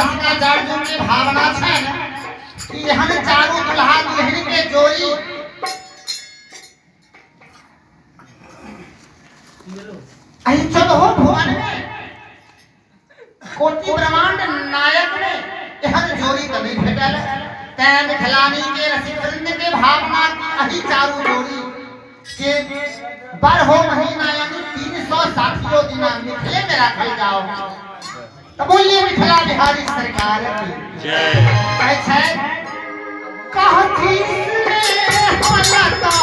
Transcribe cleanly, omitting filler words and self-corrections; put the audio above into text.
रसिकाचार्यों की भावना है कि हम चारों दुल्हा दुल्हन के जोड़ी चल हो भुवन में कोटि ब्रह्मांड नायक में यह जोड़ी कभी भेटल तैन खिलानी के रसिक वृंद के भावना की अही चारों जोड़ी के बर हो महीना यानी 360 दिना मिथिले में रखल जाओ तो बोलिए मिथिला बिहारी सरकार की जय। कहे कहती से होला तो